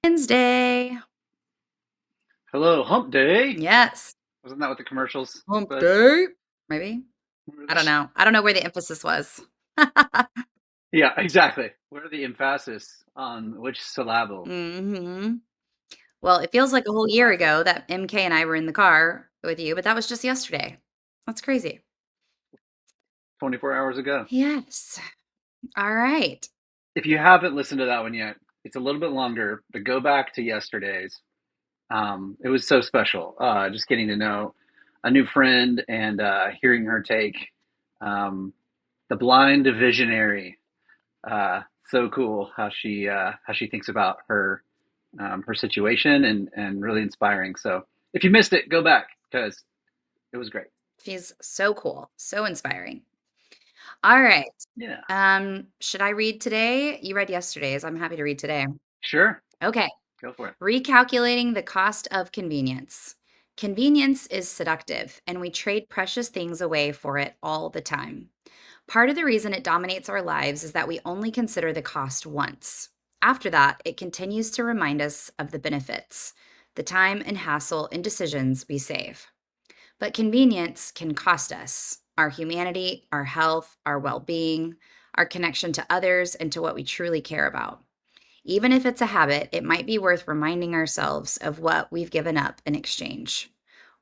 Wednesday. Hello, Hump Day. Yes. Wasn't that what the commercials Hump said? day. Maybe. I don't know. I don't know where the emphasis was. Yeah, exactly. What are the emphasis on which syllable? hmm Well, it feels like a whole year Classic. ago that MK and I were in the car with you, but that was just yesterday. That's crazy. 24 hours ago. Yes. All right. If you haven't listened to that one yet, it's a little bit longer, but go back to yesterday's. It was so special. Just getting to know a new friend and hearing her take the blind visionary. So cool how she thinks about her situation and really inspiring. So if you missed it, go back because it was great. She's so cool. So inspiring. All right. Yeah, Should I read today? You read yesterday's. I'm happy to read today. sure, Okay. go for it. Recalculating the cost of convenience. Convenience is seductive, and we trade precious things away for it all the time. Part of the reason it dominates our lives is that we only consider the cost once. After that, it continues to remind us of the benefits, the time and hassle and decisions we save. But convenience can cost us our humanity, our health, our well being, our connection to others, and to what we truly care about. Even if it's a habit, it might be worth reminding ourselves of what we've given up in exchange.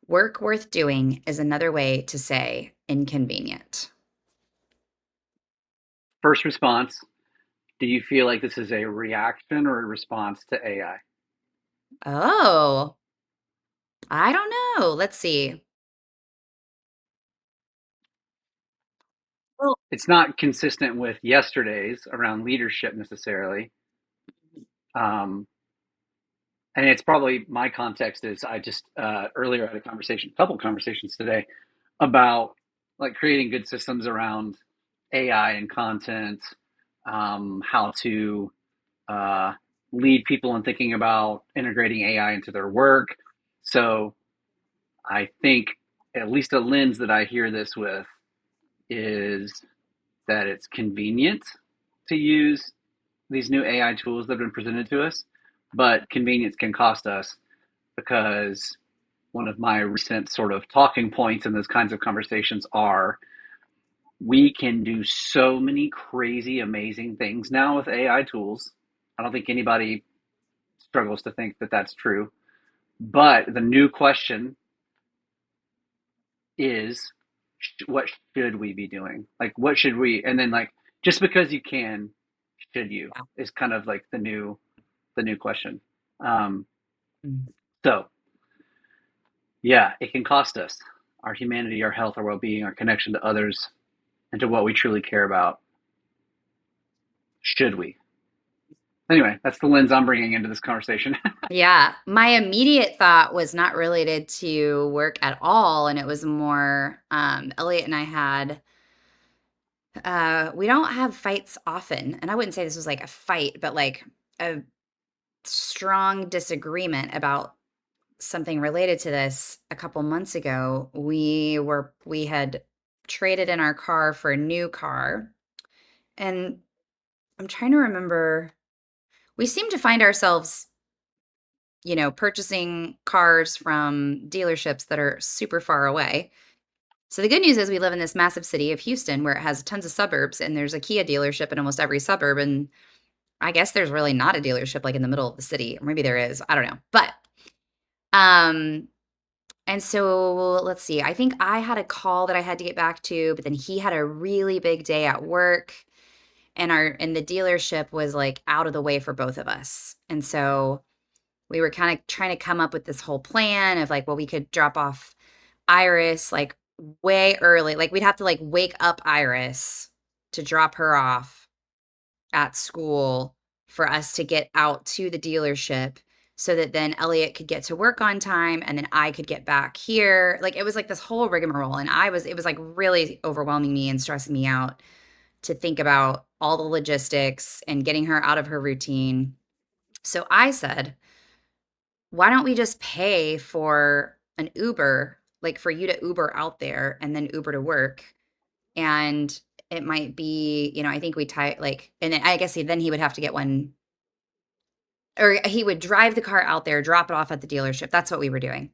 Work worth doing is another way to say inconvenient. First response. Do you feel like this is a reaction or a response to AI? Oh, I don't know. Let's see. Well, It's not consistent with yesterday's around leadership necessarily. Um, and it's probably my context is I just earlier had a conversation, a couple conversations today about like creating good systems around AI and content, how to uh, lead people in thinking about integrating AI into their work. So I think at least a lens that I hear this with is that it's convenient to use these new AI tools that have been presented to us, but convenience can cost us because one of my recent sort of talking points in those kinds of conversations are we can do so many crazy, amazing things now with AI tools. I don't think anybody struggles to think that that's true. But the new question is what should we be doing? Like, what should we, and then like, just because you can, should you, yeah. is kind of like the new question. Um, Mm. so yeah, it can cost us our humanity, our health, our well-being, our connection to others, and to what we truly care about. Should we? Anyway, that's the lens I'm bringing into this conversation. Yeah, my immediate thought was not related to work at all, and it was more Elliot and I had we don't have fights often, and I wouldn't say this was like a fight, but like a strong disagreement about something related to this a couple months ago. We had traded in our car for a new car, and I'm trying to remember. We seem to find ourselves, purchasing cars from dealerships that are super far away. So the good news is we live in this massive city of Houston where it has tons of suburbs and there's a Kia dealership in almost every suburb, and I guess there's really not a dealership like in the middle of the city, or maybe there is. I don't know. But um and so let's see. I think I had a call that I had to get back to, but then he had a really big day at work, and the dealership was like out of the way for both of us. And so we were kind of trying to come up with this whole plan of like, well, we could drop off Iris like way early. Like we'd have to like wake up Iris to drop her off at school for us to get out to the dealership so that then Elliot could get to work on time and then I could get back here. Like it was like this whole rigmarole, and it was like really overwhelming me and stressing me out to think about all the logistics and getting her out of her routine. So I said, why don't we just pay for an Uber, like for you to Uber out there and then Uber to work? And it might be, I think we tie like, and then I guess then he would have to get one or he would drive the car out there, drop it off at the dealership. That's what we were doing.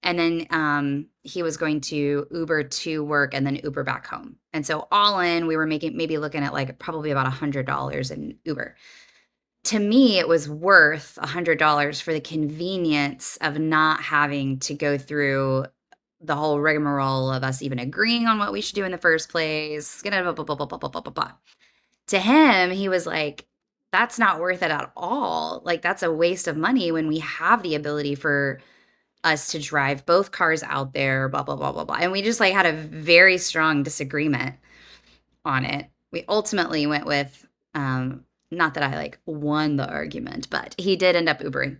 And then he was going to Uber to work and then Uber back home. And so all in, we were making maybe looking at like probably about $100 in Uber. To me, it was worth $100 for the convenience of not having to go through the whole rigmarole of us even agreeing on what we should do in the first place. Blah, blah, blah, blah, blah, blah, blah, blah, blah. To him, he was like, that's not worth it at all. Like, that's a waste of money when we have the ability for us to drive both cars out there, blah, blah, blah, blah, blah. And we just like had a very strong disagreement on it. We ultimately went with, not that I like won the argument, but he did end up Ubering.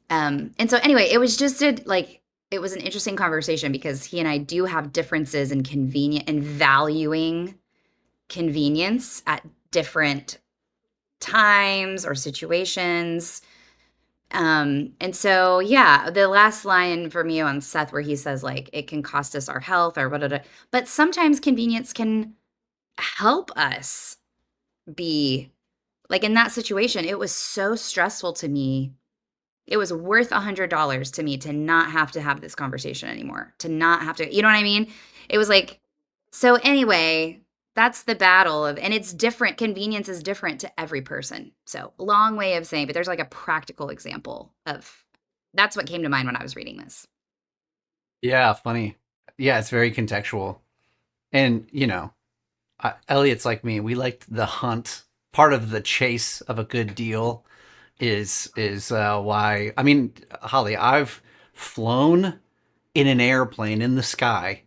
And so anyway, it was just it was an interesting conversation because he and I do have differences in convenient and valuing convenience at different times or situations. And so yeah, the last line from you on Seth where he says like it can cost us our health or whatever, but sometimes convenience can help us be like in that situation, it was so stressful to me. It was worth $100 to me to not have to have this conversation anymore, to not have to, you know what I mean? It was like, so anyway, that's the battle of, and it's different. Convenience is different to every person. So, long way of saying, but there's like a practical example of that's what came to mind when I was reading this. Yeah, funny. Yeah, it's very contextual. And, Elliot's like me. We like the hunt. Part of the chase of a good deal is why. I mean, Holly, I've flown in an airplane in the sky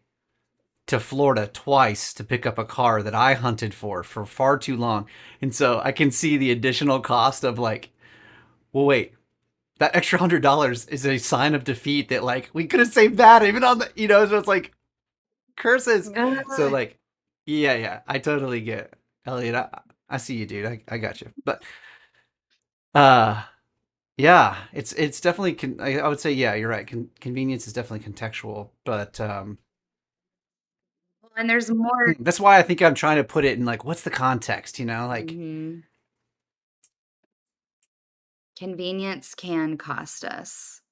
to Florida twice to pick up a car that I hunted for far too long, and so I can see the additional cost of like, well, wait, that extra $100 is a sign of defeat. That like we could have saved that even on the so it's like curses. So Ah. like, yeah, I totally get Elliot. I see you, dude. I got you. But uh, yeah, it's definitely. I would say yeah, you're right. Convenience is definitely contextual, but And there's more. that's why I think I'm trying to put it in like, what's the context? Like Mhm. Convenience can cost us.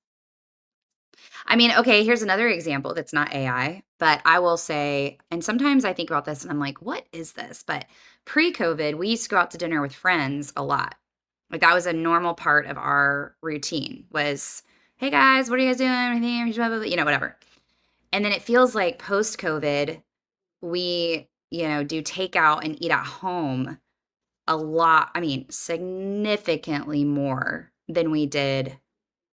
I mean, okay, here's another example that's not AI, but I will say, and sometimes I think about this and I'm like, what is this? But pre-COVID, we used to go out to dinner with friends a lot. Like that was a normal part of our routine was, hey guys, what are you guys doing? Anything? Blah, blah, blah, whatever. And then it feels like post-COVID, we, do takeout and eat at home a lot. I mean, significantly more than we did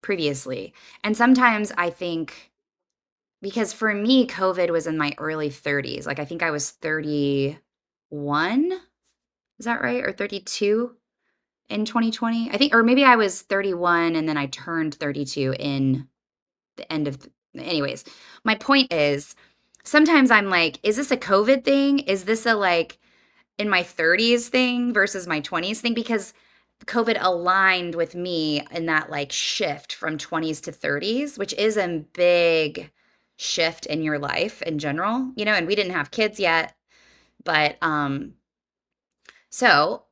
previously. And sometimes I think because for me, COVID was in my early 30s. Like, I think I was 31. Is that right? Or 32 in 2020? I think, or maybe I was 31 and then I turned 32 in the end of, anyways. My point is sometimes I'm like, is this a COVID thing? Is this a like in my 30s thing versus my 20s thing? Because COVID aligned with me in that like shift from 20s to 30s, which is a big shift in your life in general, and we didn't have kids yet, but so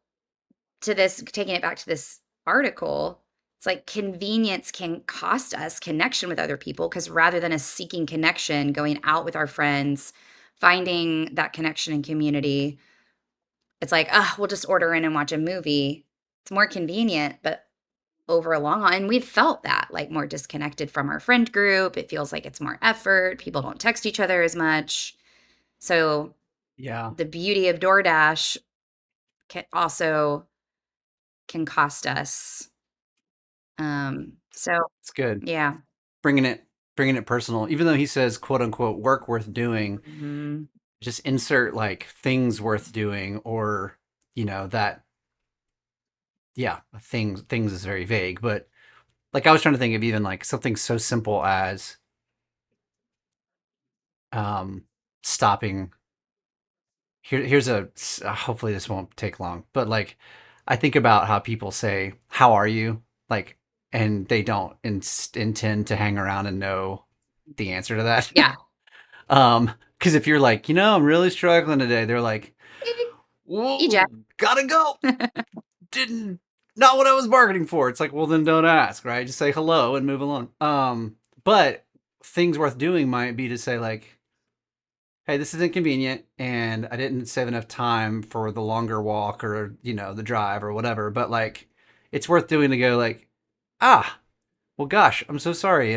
to this taking it back to this article, it's like convenience can cost us connection with other people because rather than us seeking connection, going out with our friends, finding that connection and community, it's like, ah, we'll just order in and watch a movie. It's more convenient, but over a long haul, and we've felt that like more disconnected from our friend group. It feels like it's more effort. People don't text each other as much. So yeah, the beauty of DoorDash also can cost us. So it's good. yeah. Bringing it bringing it personal. Even though he says quote unquote work worth doing, Mhm. just insert like things worth doing or that things is very vague, but like I was trying to think of even like something so simple as um stopping. Here's hopefully this won't take long, but like I think about how people say how are you, like, and they don't intend to hang around and know the answer to that. Yeah. Because if you're like, I'm really struggling today, they're like, whoa, EJ. gotta go. Didn't. not what I was bargaining for. It's like, well, then don't ask, right? Just say hello and move along. But things worth doing might be to say like, hey, this is inconvenient, and I didn't save enough time for the longer walk or the drive or whatever. But like, it's worth doing to go like, ah, well, gosh, I'm so sorry.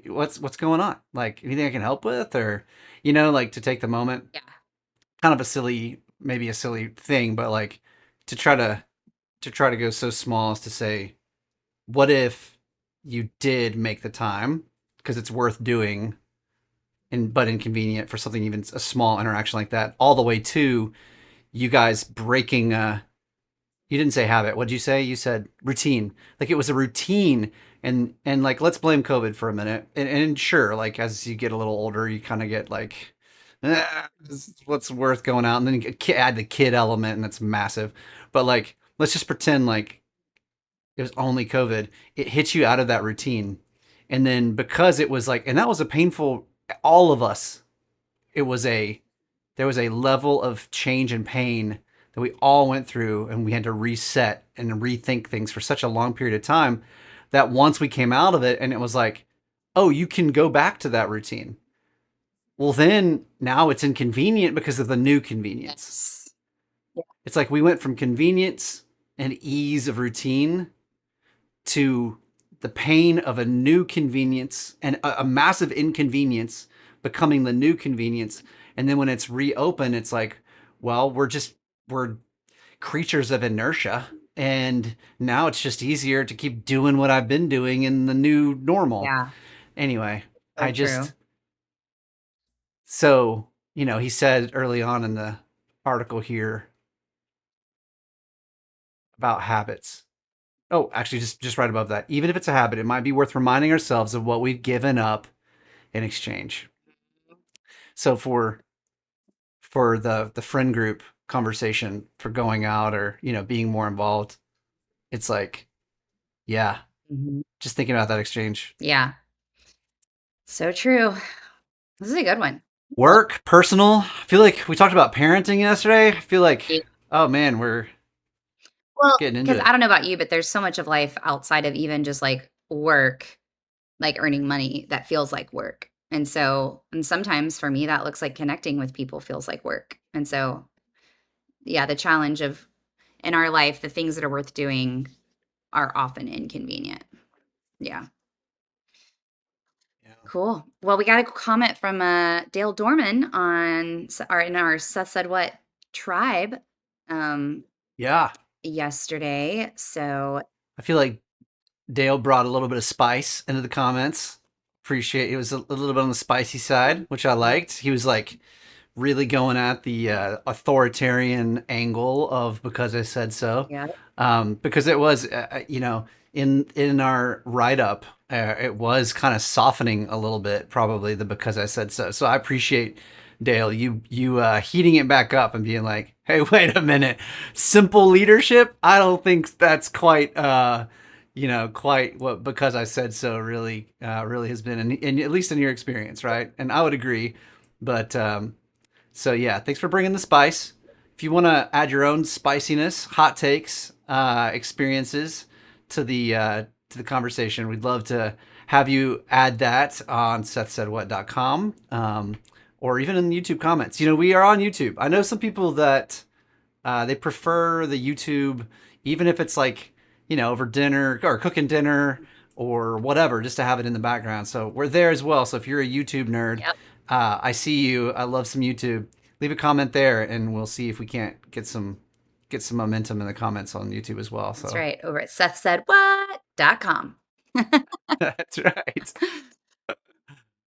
What's going on? Like anything I can help with, or like to take the moment, Yeah. kind of a silly, maybe a silly thing, but like to try to go so small as to say, what if you did make the time because it's worth doing and but inconvenient for something even a small interaction like that, all the way to you guys breaking you didn't say habit. What did you say? You said routine. Like it was a routine, and like let's blame COVID for a minute. And sure, like as you get a little older, you kind of get like, what's worth going out, and then you add the kid element, and that's massive. But like, let's just pretend like it was only COVID. It hits you out of that routine, and then because it was like, and that was a painful. All of us. It was a there was a level of change and pain that we all went through, and we had to reset and rethink things for such a long period of time that once we came out of it and it was like, oh, you can go back to that routine. Well, then now it's inconvenient because of the new convenience. Yes. Yeah. It's like we went from convenience and ease of routine to the pain of a new convenience and a massive inconvenience becoming the new convenience. And then when it's reopened, it's like, well, we're creatures of inertia. And now it's just easier to keep doing what I've been doing in the new normal. Yeah. Anyway, So I true. just, so, he said early on in the article here about habits. Oh, actually, just right above that. Even if it's a habit, it might be worth reminding ourselves of what we've given up in exchange. So for the friend group conversation, for going out or being more involved, it's like, yeah, Mhm. just thinking about that exchange. Yeah. So true. This is a good one. Well, Work, personal. I feel like we talked about parenting yesterday. I feel like, yeah. oh man, we're Well, getting into because I it. don't know about you, but there's so much of life outside of even just like work, like earning money that feels like work. And sometimes for me, that looks like connecting with people feels like work. And so, yeah, the challenge of in our life, the things that are worth doing are often inconvenient. Yeah. Yeah. Cool. Well, we got a comment from Dale Dorman on our in our Seth said what tribe um Yeah. yesterday. So I feel like Dale brought a little bit of spice into the comments. Appreciate it was a little bit on the spicy side, which I mhm, liked. He was like really going at the authoritarian angle of because I said so, yeah, because it was in our write up, it was kind of softening a little bit, probably the because I said so. So I appreciate Dale you heating it back up and being like, hey, wait a minute, simple leadership. I don't think that's quite quite what because I said so really has been, in at least in your experience, right? And I would agree, but so yeah, thanks for bringing the spice. If you want to add your own spiciness, hot takes, experiences to the conversation, we'd love to have you add that on SethSaidWhat.com, or even in the YouTube comments. We are on YouTube. I know some people that they prefer the YouTube, even if it's like, over dinner or cooking dinner or whatever, just to have it in the background. So we're there as well. So if you're a YouTube nerd, yep, I see you. I love some YouTube. Leave a comment there, and we'll see if we can't get some momentum in the comments on YouTube as well. that's So right. Over at SethSaidWhat.com. that's right.